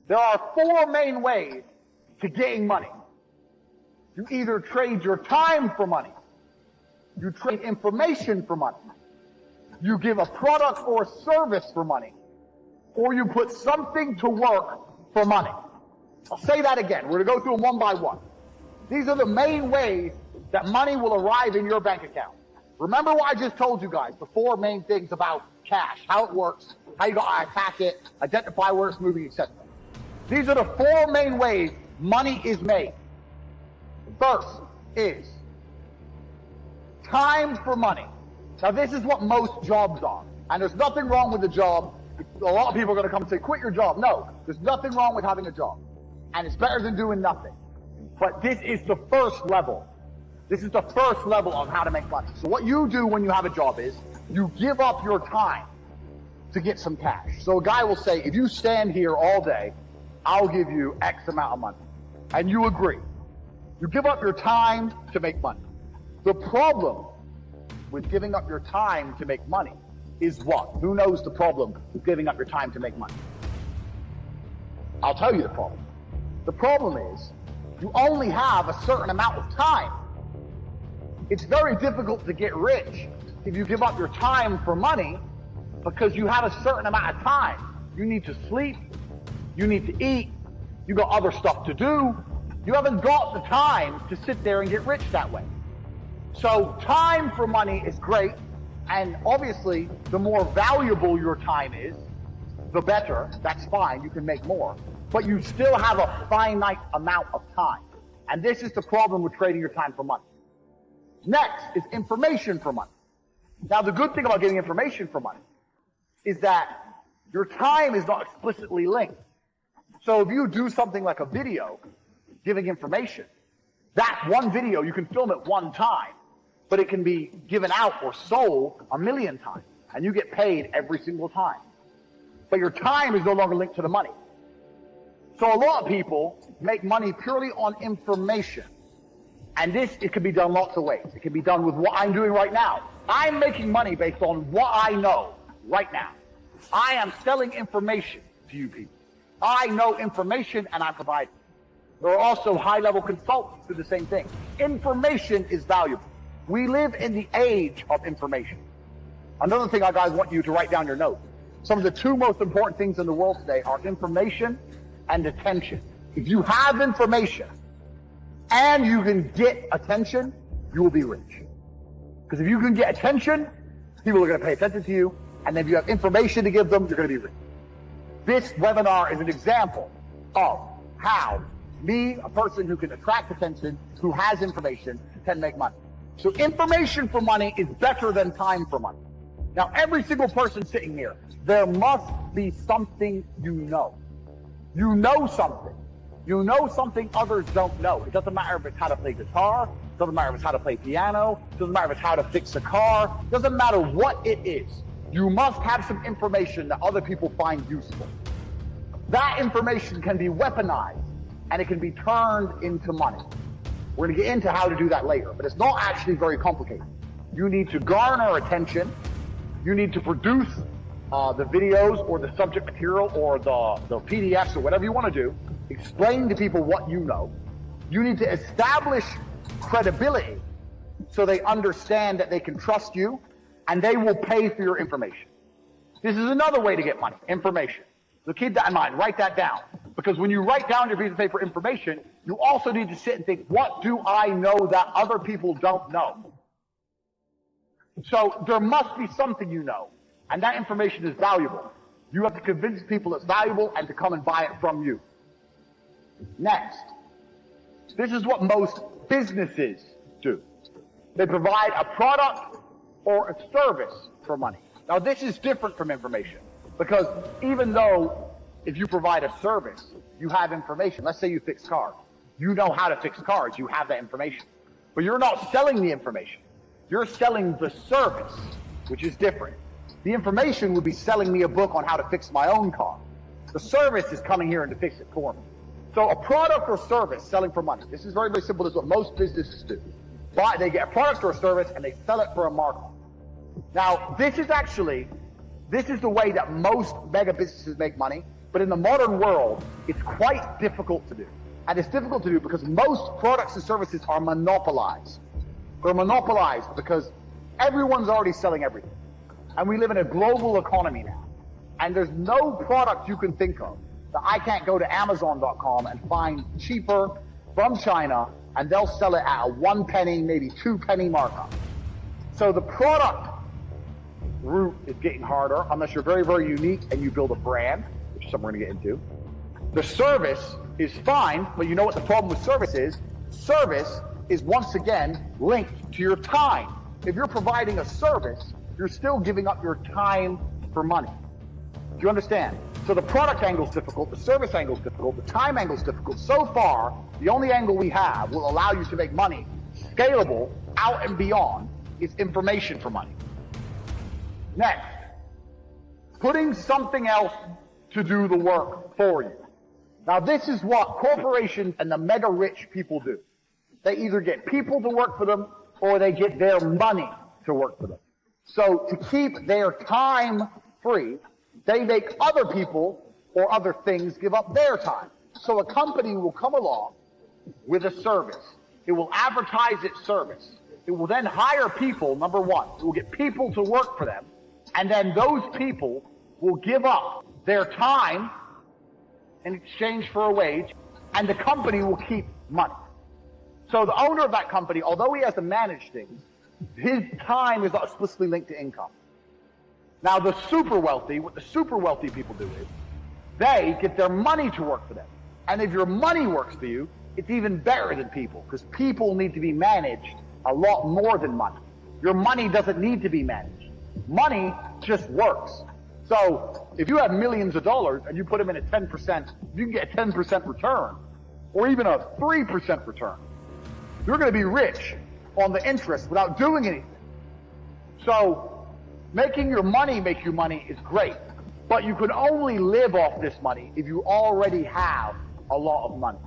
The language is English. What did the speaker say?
There are four main ways to getting money. You either trade your time for money, you trade information for money, you give a product or a service for money, or you put something to work for money. I'll say that again. We're going to go through them one by one. These are the main ways that money will arrive in your bank account. Remember what I just told you guys, the four main things about cash, how it works, how you gotta attack it, identify where it's moving, etc. These are the four main ways money is made. First is time for money. Now this is what most jobs are. And there's nothing wrong with the job. A lot of people are going to come and say, quit your job. No, there's nothing wrong with having a job. And it's better than doing nothing. But this is the first level. This is the first level of how to make money. So what you do when you have a job is you give up your time to get some cash. So a guy will say, if you stand here all day, I'll give you X amount of money. And you agree. You give up your time to make money. The problem with giving up your time to make money is what? Who knows the problem with giving up your time to make money? I'll tell you the problem. The problem is you only have a certain amount of time. It's very difficult to get rich if you give up your time for money because you have a certain amount of time. You need to sleep, you need to eat, you got other stuff to do. You haven't got the time to sit there and get rich that way. So time for money is great, and obviously the more valuable your time is, the better. That's fine, you can make more. But you still have a finite amount of time. And this is the problem with trading your time for money. Next is information for money. Now the good thing about getting information for money is that your time is not explicitly linked. So if you do something like a video giving information, that one video, you can film it one time, but it can be given out or sold 1,000,000 times, and you get paid every single time. But your time is no longer linked to the money. So a lot of people make money purely on information. And it can be done lots of ways. It can be done with what I'm doing right now. I'm making money based on what I know right now. I am selling information to you people. I know information and I'm providing. There are also high-level consultants who do the same thing. Information is valuable. We live in the age of information. Another thing I guys want you to write down your notes. Some of the two most important things in the world today are information and attention. If you have information and you can get attention, you will be rich. Because if you can get attention, people are going to pay attention to you. And if you have information to give them, you're going to be rich. This webinar is an example of how me, a person who can attract attention, who has information, can make money. So information for money is better than time for money. Now, every single person sitting here, there must be something you know. You know something. You know something others don't know. It doesn't matter if it's how to play guitar, it doesn't matter if it's how to play piano, it doesn't matter if it's how to fix a car, it doesn't matter what it is. You must have some information that other people find useful. That information can be weaponized and it can be turned into money. We're going to get into how to do that later, but it's not actually very complicated. You need to garner attention. You need to produce the videos or the subject material or the PDFs or whatever you want to do. Explain to people what you know. You need to establish credibility so they understand that they can trust you and they will pay for your information. This is another way to get money, information. So keep that in mind, write that down. Because when you write down your piece of paper information, you also need to sit and think, what do I know that other people don't know? So there must be something you know, and that information is valuable. You have to convince people it's valuable and to come and buy it from you. Next, this is what most businesses do. They provide a product or a service for money. Now this is different from information, because even though if you provide a service, you have information. Let's say you fix cars. You know how to fix cars. You have that information. But you're not selling the information. You're selling the service, which is different. The information would be selling me a book on how to fix my own car. The service is coming here and to fix it for me. So a product or service selling for money. This is very, very simple. This is what most businesses do. They get a product or a service and they sell it for a markup. Now, this is actually This is the way that most mega businesses make money, but in the modern world, it's quite difficult to do. And it's difficult to do because most products and services are monopolized. They're monopolized because everyone's already selling everything. And we live in a global economy now. And there's no product you can think of that I can't go to Amazon.com and find cheaper from China, and they'll sell it at a 1 penny, maybe 2 penny markup. So the product route is getting harder unless you're very, very unique and you build a brand, which is something we're going to get into. The service is fine, but you know what the problem with service is? Service is once again linked to your time. If you're providing a service, you're still giving up your time for money. Do you understand? So the product angle is difficult, the service angle is difficult, the time angle is difficult. So far, the only angle we have will allow you to make money scalable out and beyond is information for money. Next, putting something else to do the work for you. Now this is what corporations and the mega rich people do. They either get people to work for them or they get their money to work for them. So to keep their time free, they make other people or other things give up their time. So a company will come along with a service. It will advertise its service. It will then hire people, number one. It will get people to work for them. And then those people will give up their time in exchange for a wage, and the company will keep money. So the owner of that company, although he has to manage things, his time is not explicitly linked to income. Now the super wealthy, what the super wealthy people do is, they get their money to work for them. And if your money works for you, it's even better than people, because people need to be managed a lot more than money. Your money doesn't need to be managed. Money just works. So if you have millions of dollars and you put them in a 10%, you can get a 10% return, or even a 3% return. You're going to be rich on the interest without doing anything. So making your money make you money is great, but you can only live off this money if you already have a lot of money.